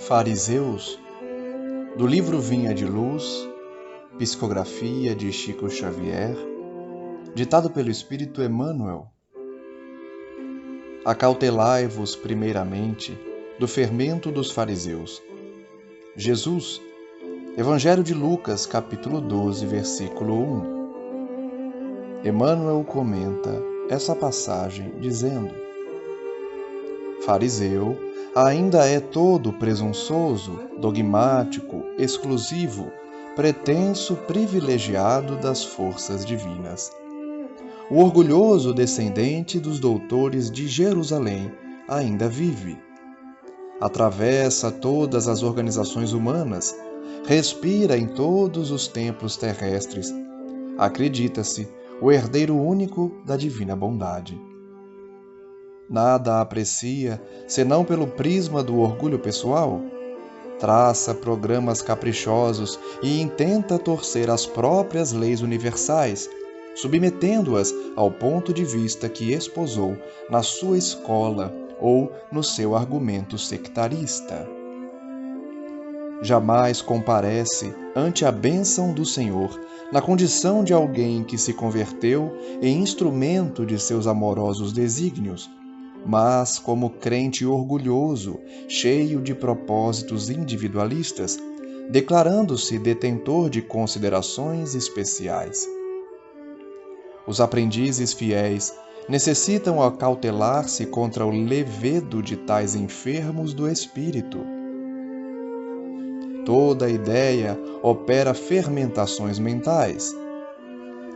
Fariseus, do livro Vinha de Luz, psicografia de Chico Xavier, ditado pelo Espírito Emmanuel. Acautelai-vos primeiramente do fermento dos fariseus. Jesus, Evangelho de Lucas, capítulo 12, versículo 1. Emmanuel comenta essa passagem dizendo: fariseu ainda é todo presunçoso, dogmático, exclusivo, pretenso privilegiado das forças divinas. O orgulhoso descendente dos doutores de Jerusalém ainda vive. Atravessa todas as organizações humanas, respira em todos os templos terrestres. Acredita-se o herdeiro único da divina bondade. Nada aprecia senão pelo prisma do orgulho pessoal. Traça programas caprichosos e intenta torcer as próprias leis universais, submetendo-as ao ponto de vista que esposou na sua escola ou no seu argumento sectarista. Jamais comparece ante a bênção do Senhor na condição de alguém que se converteu em instrumento de seus amorosos desígnios, mas como crente orgulhoso, cheio de propósitos individualistas, declarando-se detentor de considerações especiais. Os aprendizes fiéis necessitam acautelar-se contra o levedo de tais enfermos do espírito. Toda ideia opera fermentações mentais.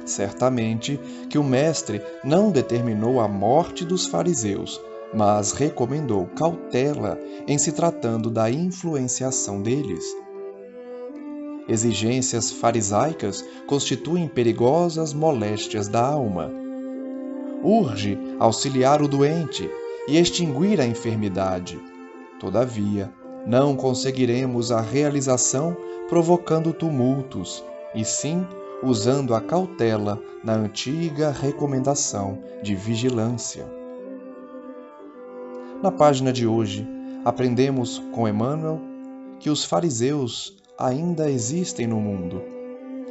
Certamente que o Mestre não determinou a morte dos fariseus, mas recomendou cautela em se tratando da influenciação deles. Exigências farisaicas constituem perigosas moléstias da alma. Urge auxiliar o doente e extinguir a enfermidade. Todavia, não conseguiremos a realização provocando tumultos, e sim usando a cautela na antiga recomendação de vigilância. Na página de hoje, aprendemos com Emmanuel que os fariseus ainda existem no mundo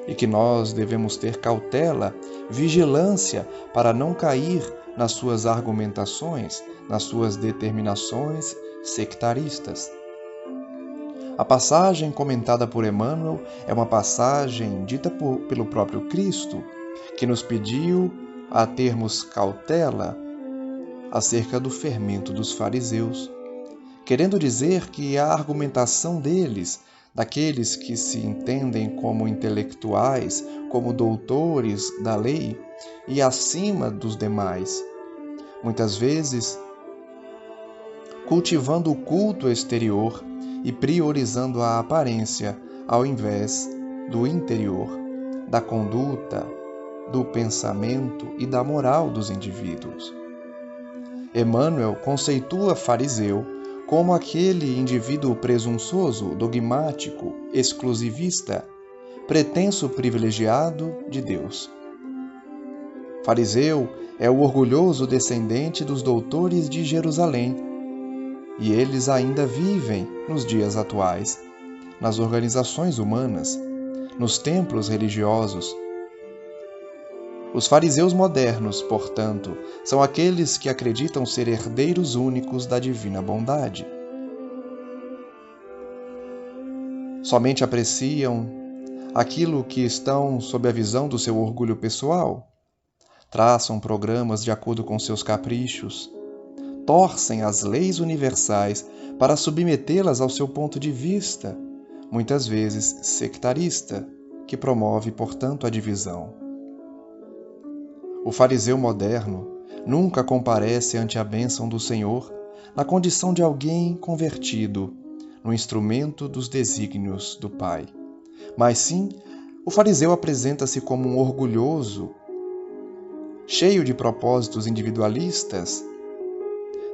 e que nós devemos ter cautela, vigilância para não cair nas suas argumentações, nas suas determinações sectaristas. A passagem comentada por Emmanuel é uma passagem dita pelo próprio Cristo, que nos pediu a termos cautela acerca do fermento dos fariseus, querendo dizer que a argumentação deles, daqueles que se entendem como intelectuais, como doutores da lei e acima dos demais, muitas vezes cultivando o culto exterior e priorizando a aparência ao invés do interior, da conduta, do pensamento e da moral dos indivíduos. Emmanuel conceitua fariseu como aquele indivíduo presunçoso, dogmático, exclusivista, pretenso privilegiado de Deus. Fariseu é o orgulhoso descendente dos doutores de Jerusalém, e eles ainda vivem nos dias atuais, nas organizações humanas, nos templos religiosos. Os fariseus modernos, portanto, são aqueles que acreditam ser herdeiros únicos da divina bondade. Somente apreciam aquilo que estão sob a visão do seu orgulho pessoal, traçam programas de acordo com seus caprichos, torcem as leis universais para submetê-las ao seu ponto de vista, muitas vezes sectarista, que promove, portanto, a divisão. O fariseu moderno nunca comparece ante a bênção do Senhor na condição de alguém convertido, no instrumento dos desígnios do Pai. Mas sim, o fariseu apresenta-se como um orgulhoso, cheio de propósitos individualistas,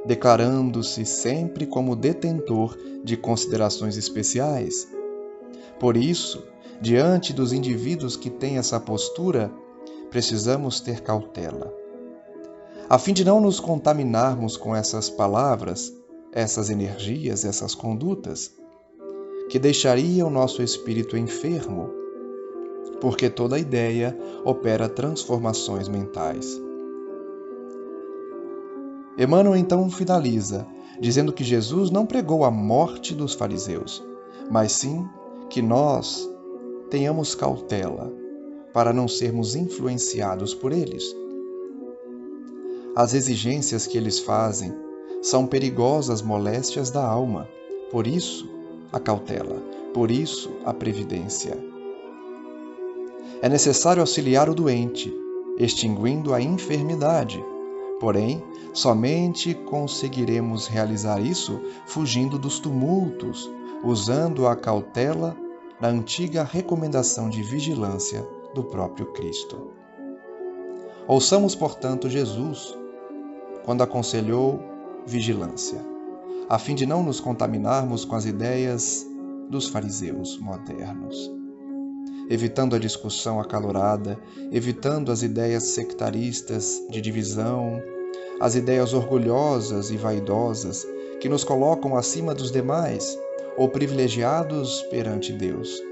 declarando-se sempre como detentor de considerações especiais. Por isso, diante dos indivíduos que têm essa postura, precisamos ter cautela. A fim de não nos contaminarmos com essas palavras, essas energias, essas condutas, que deixaria o nosso espírito enfermo, porque toda ideia opera transformações mentais. Emmanuel então finaliza, dizendo que Jesus não pregou a morte dos fariseus, mas sim que nós tenhamos cautela para não sermos influenciados por eles. As exigências que eles fazem são perigosas moléstias da alma, por isso a cautela, por isso a previdência. É necessário auxiliar o doente, extinguindo a enfermidade. Porém, somente conseguiremos realizar isso fugindo dos tumultos, usando a cautela na antiga recomendação de vigilância do próprio Cristo. Ouçamos, portanto, Jesus quando aconselhou vigilância, a fim de não nos contaminarmos com as ideias dos fariseus modernos, evitando a discussão acalorada, evitando as ideias sectaristas de divisão, as ideias orgulhosas e vaidosas que nos colocam acima dos demais ou privilegiados perante Deus.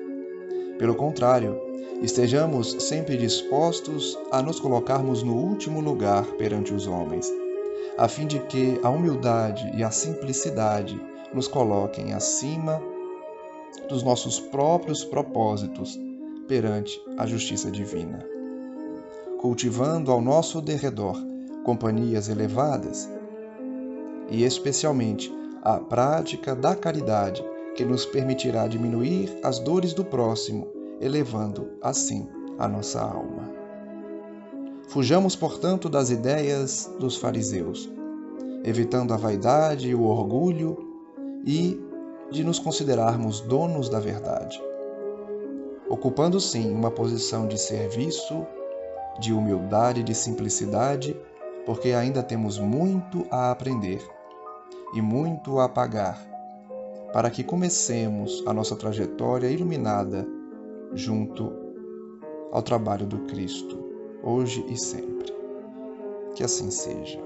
Pelo contrário, estejamos sempre dispostos a nos colocarmos no último lugar perante os homens, a fim de que a humildade e a simplicidade nos coloquem acima dos nossos próprios propósitos perante a justiça divina, cultivando ao nosso derredor companhias elevadas e especialmente a prática da caridade que nos permitirá diminuir as dores do próximo, elevando assim a nossa alma. Fujamos, portanto, das ideias dos fariseus, evitando a vaidade e o orgulho e de nos considerarmos donos da verdade, ocupando sim uma posição de serviço, de humildade e de simplicidade, porque ainda temos muito a aprender e muito a pagar, para que comecemos a nossa trajetória iluminada junto ao trabalho do Cristo, hoje e sempre. Que assim seja.